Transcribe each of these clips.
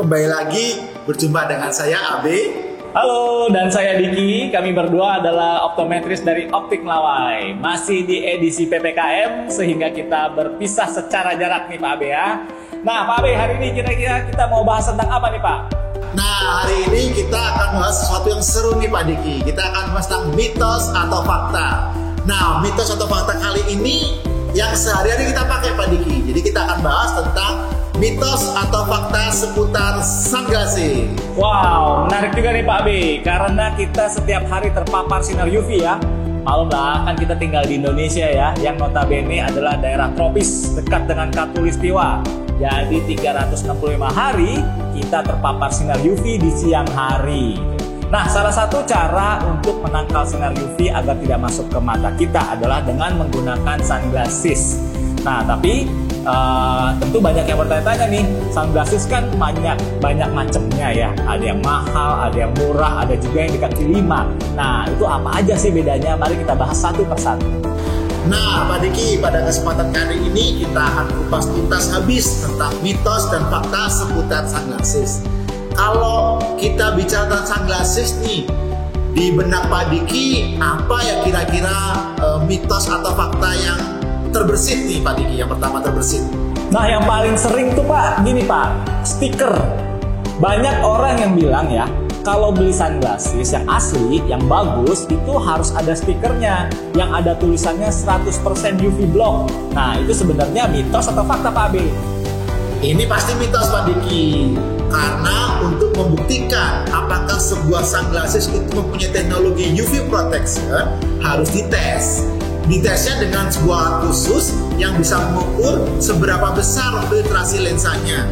Kembali lagi berjumpa dengan saya Abe. Halo, dan saya Diki. Kami berdua adalah optometris dari Optik Melawai. Masih di edisi PPKM, sehingga kita berpisah secara jarak nih Pak Abe ya. Nah Pak Abe, hari ini kira-kira kita mau bahas tentang apa nih Pak? Nah, hari ini kita akan bahas sesuatu yang seru nih Pak Diki. Kita akan bahas tentang mitos atau fakta. Nah, mitos atau fakta kali ini yang sehari-hari kita pakai Pak Diki. Jadi kita akan bahas tentang mitos atau fakta seputar sunglasses. Wow, menarik juga nih Pak Abe, karena kita setiap hari terpapar sinar UV ya. Malum lah, kan kita tinggal di Indonesia ya, yang notabene adalah daerah tropis dekat dengan Khatulistiwa. Jadi 365 hari kita terpapar sinar UV di siang hari. Nah, salah satu cara untuk menangkal sinar UV agar tidak masuk ke mata kita adalah dengan menggunakan sunglasses. Nah, tapi tentu banyak yang bertanya-tanya nih, sunglasses kan banyak macamnya ya. Ada yang mahal, ada yang murah, ada juga yang di kaki lima. Nah, itu apa aja sih bedanya? Mari kita bahas satu persatu. Nah, Pak Diki, pada kesempatan kali ini kita akan kupas tuntas habis tentang mitos dan fakta seputar sunglasses. Kalau kita bicara tentang sunglasses nih, di benak Pak Diki, apa ya kira-kira mitos atau fakta yang terbersit nih Pak Diki, yang pertama terbersit? Nah, yang paling sering tuh Pak, gini Pak, stiker. Banyak orang yang bilang ya, kalau beli sunglasses yang asli, yang bagus, itu harus ada stikernya yang ada tulisannya 100% UV block. Nah, itu sebenarnya mitos atau fakta Pak Abe? Ini pasti mitos Pak Diki, karena untuk membuktikan apakah sebuah sunglasses itu mempunyai teknologi UV protection harus dites. Ditesnya dengan sebuah alat khusus yang bisa mengukur seberapa besar filtrasi lensanya.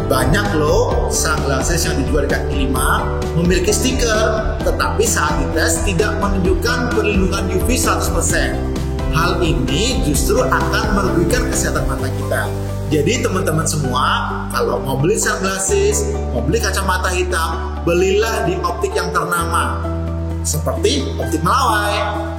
Banyak loh sunglasses yang dijual di kaki lima memiliki stiker, tetapi saat dites tidak menunjukkan perlindungan UV 100%. Hal ini justru akan merugikan kesehatan mata kita. Jadi teman-teman semua, kalau mau beli sunglasses, mau beli kacamata hitam, belilah di optik yang ternama, seperti Optik Melawai.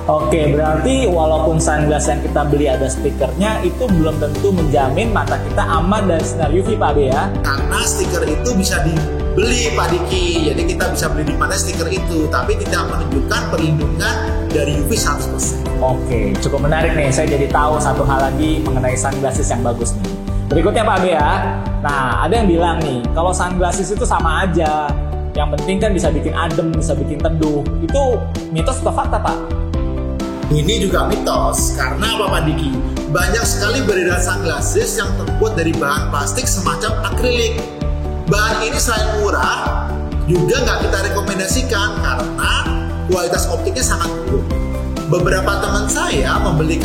Oke, berarti walaupun sunglass yang kita beli ada stikernya, itu belum tentu menjamin mata kita aman dari sinar UV Pak Abe ya? Karena stiker itu bisa dibeli Pak Diki, jadi kita bisa beli di mana stiker itu, tapi tidak menunjukkan perlindungan dari UV 100%. Oke, cukup menarik nih, saya jadi tahu satu hal lagi mengenai sunglasses yang bagus nih. Berikutnya Pak Abe ya, nah ada yang bilang nih, kalau sunglasses itu sama aja, yang penting kan bisa bikin adem, bisa bikin teduh. Itu mitos atau fakta Pak? Ini juga mitos, karena apa Pak Diki? Banyak sekali beredar sunglasses yang terbuat dari bahan plastik semacam akrilik. Bahan ini selain murah, juga nggak kita rekomendasikan karena kualitas optiknya sangat buruk. Beberapa teman saya membeli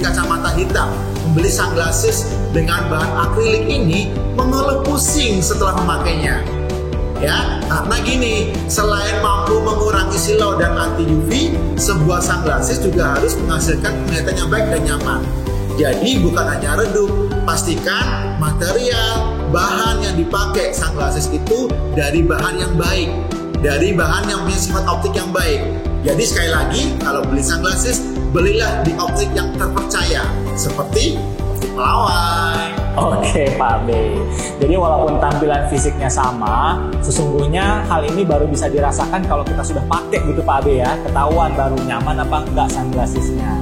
kacamata hitam, membeli sunglasses dengan bahan akrilik ini mengeluh pusing setelah memakainya. Ya, karena gini, selain mampu mengurangi silau dan anti UV, sebuah sunglasses juga harus menghasilkan penglihatan yang baik dan nyaman. Jadi bukan hanya redup, pastikan material, bahan yang dipakai sunglasses itu dari bahan yang baik, dari bahan yang punya sifat optik yang baik. Jadi sekali lagi, kalau beli sunglasses, belilah di optik yang terpercaya, seperti Optik Melawai. Oke Pak Abe, jadi walaupun tampilan fisiknya sama, sesungguhnya hal ini baru bisa dirasakan kalau kita sudah pakai gitu Pak Abe ya, ketahuan baru nyaman apa enggak sunglassesnya.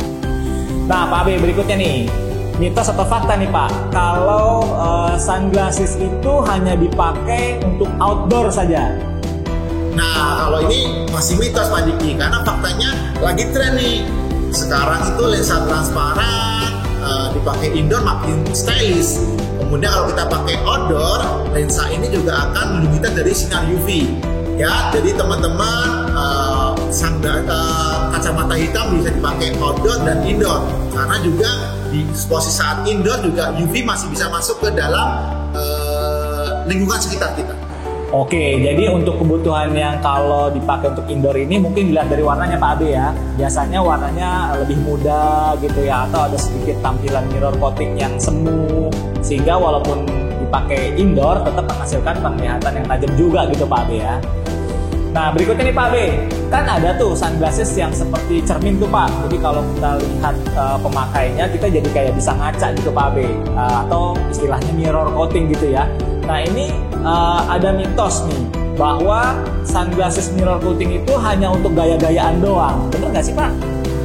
Nah Pak Abe, berikutnya nih, mitos atau fakta nih Pak, kalau sunglasses itu hanya dipakai untuk outdoor saja? Nah, kalau ini masih mitos Pak Diki, karena faktanya lagi tren nih. Sekarang itu lensa transparan dipakai indoor makin stylish. Kemudian kalau kita pakai outdoor, lensa ini juga akan melindungi kita dari sinar UV. Ya, jadi teman-teman kacamata hitam bisa dipakai outdoor dan indoor. Karena juga di posisi saat indoor juga UV masih bisa masuk ke dalam lingkungan sekitar kita. Oke, jadi untuk kebutuhan yang kalau dipakai untuk indoor ini mungkin dilihat dari warnanya Pak Abe ya. Biasanya warnanya lebih muda gitu ya, atau ada sedikit tampilan mirror coating yang semu, sehingga walaupun dipakai indoor tetap menghasilkan penglihatan yang tajam juga gitu Pak Abe ya. Nah, berikutnya nih Pak B, kan ada tuh sunglasses yang seperti cermin tuh Pak. Jadi kalau kita lihat pemakainya, kita jadi kayak bisa ngaca gitu Pak B, atau istilahnya mirror coating gitu ya. Nah, ini ada mitos nih bahwa sunglasses mirror coating itu hanya untuk gaya-gayaan doang. Bener nggak sih Pak?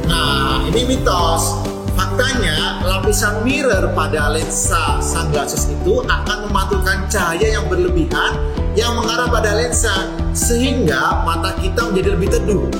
Nah, ini mitos. Faktanya, lapisan mirror pada lensa sunglasses itu akan memantulkan cahaya yang berlebihan yang mengarah pada lensa sehingga mata kita menjadi lebih teduh.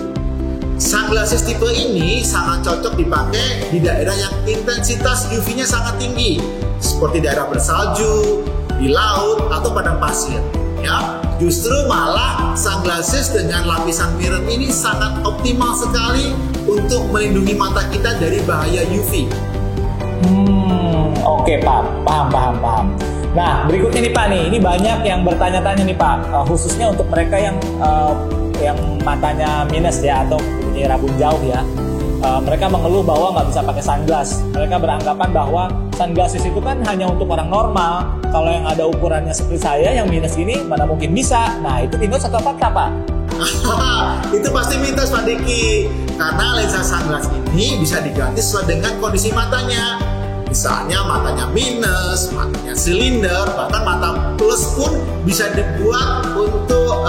Sunglasses tipe ini sangat cocok dipakai di daerah yang intensitas UV-nya sangat tinggi, seperti daerah bersalju, di laut atau padang pasir. Ya, justru malah sunglasses dengan lapisan mirror ini sangat optimal sekali untuk melindungi mata kita dari bahaya UV. Oke Pak, paham. Nah, berikutnya nih Pak nih, ini banyak yang bertanya-tanya nih Pak, khususnya untuk mereka yang matanya minus ya atau punya rabun jauh ya. Mereka mengeluh bahwa nggak bisa pakai sunglass. Mereka beranggapan bahwa sunglasses itu kan hanya untuk orang normal. Kalau yang ada ukurannya seperti saya yang minus ini mana mungkin bisa. Nah, itu mitos atau fakta Pak? Itu pasti mitos Pak Diki, karena lensa sunglass ini bisa diganti sesuai dengan kondisi matanya. Misalnya matanya minus, matanya silinder, bahkan mata plus pun bisa dibuat untuk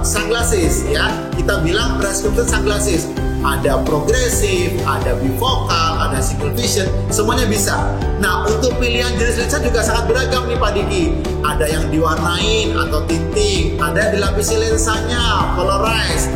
sunglasses ya. Kita bilang prescription sunglasses. Ada progresif, ada bifokal, ada single vision, semuanya bisa. Nah, untuk pilihan jenis lensa juga sangat beragam nih Pak Diki. Ada yang diwarnain atau tinting, ada yang dilapisi lensanya, polarized.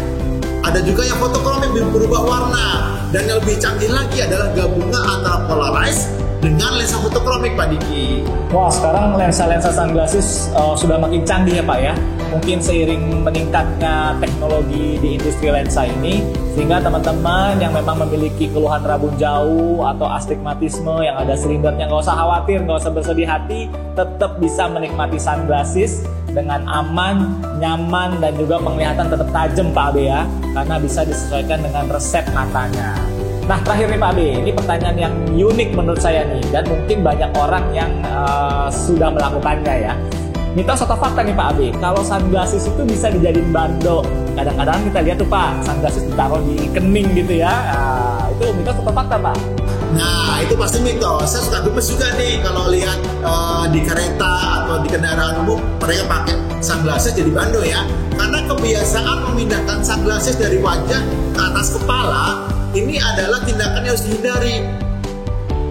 Ada juga yang fotokromik berubah warna. Dan yang lebih canggih lagi adalah gabungan antara polarized dengan lensa fotokromik Pak Diki. Wah, sekarang lensa-lensa sunglasses sudah makin canggih ya Pak ya. Mungkin seiring meningkatnya teknologi di industri lensa ini, sehingga teman-teman yang memang memiliki keluhan rabun jauh atau astigmatisme yang ada silindernya, nggak usah khawatir, nggak usah bersedih hati, tetap bisa menikmati sunglasses dengan aman, nyaman, dan juga penglihatan tetap tajam Pak B ya, karena bisa disesuaikan dengan resep matanya. Nah, terakhir nih Pak B, ini pertanyaan yang unik menurut saya nih, dan mungkin banyak orang yang sudah melakukannya ya. Mitos atau fakta nih Pak Abi, kalau sunglasses itu bisa dijadiin bando. Kadang-kadang kita lihat tuh Pak, sunglasses ditaruh di kening gitu ya. Nah, itu mitos atau fakta Pak? Nah, itu pasti mitos. Saya suka gemes juga nih kalau lihat di kereta atau di kendaraan umum mereka pakai sunglasses jadi bando ya. Karena kebiasaan memindahkan sunglasses dari wajah ke atas kepala ini adalah tindakan yang harus dihindari.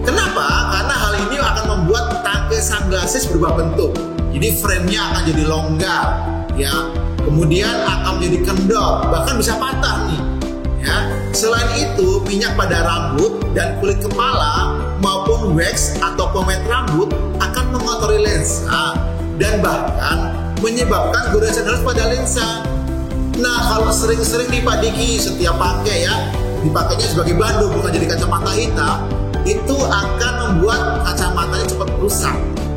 Kenapa? Karena hal ini akan membuat tangkai sunglasses berubah bentuk. Jadi frame-nya akan jadi longgar, ya. Kemudian akan menjadi kendor, bahkan bisa patah nih. Ya. Selain itu, minyak pada rambut dan kulit kepala maupun wax atau pomade rambut akan mengotori lensa dan bahkan menyebabkan goresan halus pada lensa. Nah, kalau sering-sering nih Pak Diki setiap pakai ya, dipakainya sebagai bando bukan jadi kacamata hitam, itu akan membuat kacamatanya cepat rusak.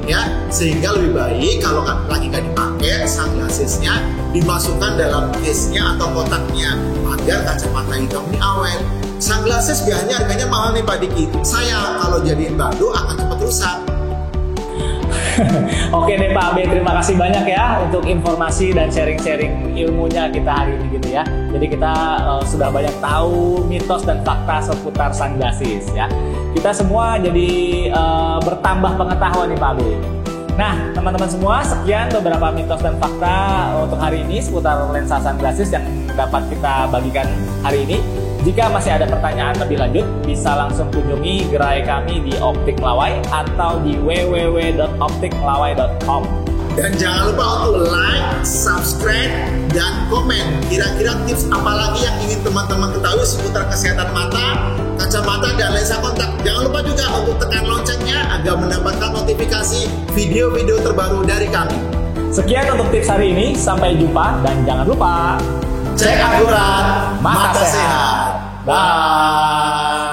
Ya, sehingga lebih baik kalau lagi nggak dipakai sunglassesnya dimasukkan dalam case-nya atau kotaknya agar kacamata hitam ini awet. Sunglasses biasanya harganya mahal nih Pak Diki. Sayang kalau jadiin bando akan cepat rusak. Oke deh Pak B, terima kasih banyak ya untuk informasi dan sharing-sharing ilmunya kita hari ini gitu ya. Jadi kita sudah banyak tahu mitos dan fakta seputar sunglasses ya. Kita semua jadi bertambah pengetahuan nih Pak B. Nah, teman-teman semua, sekian beberapa mitos dan fakta untuk hari ini seputar lensa sunglasses yang dapat kita bagikan hari ini. Jika masih ada pertanyaan lebih lanjut, bisa langsung kunjungi gerai kami di Optik Melawai atau di www.optikmelawai.com. Dan jangan lupa untuk like, subscribe, dan komen. Kira-kira tips apa lagi yang ingin teman-teman ketahui seputar kesehatan mata, kacamata, dan lensa kontak. Jangan lupa juga untuk tekan loncengnya agar mendapatkan notifikasi video-video terbaru dari kami. Sekian untuk tips hari ini, sampai jumpa dan jangan lupa cek akurat, mata sehat. Bye.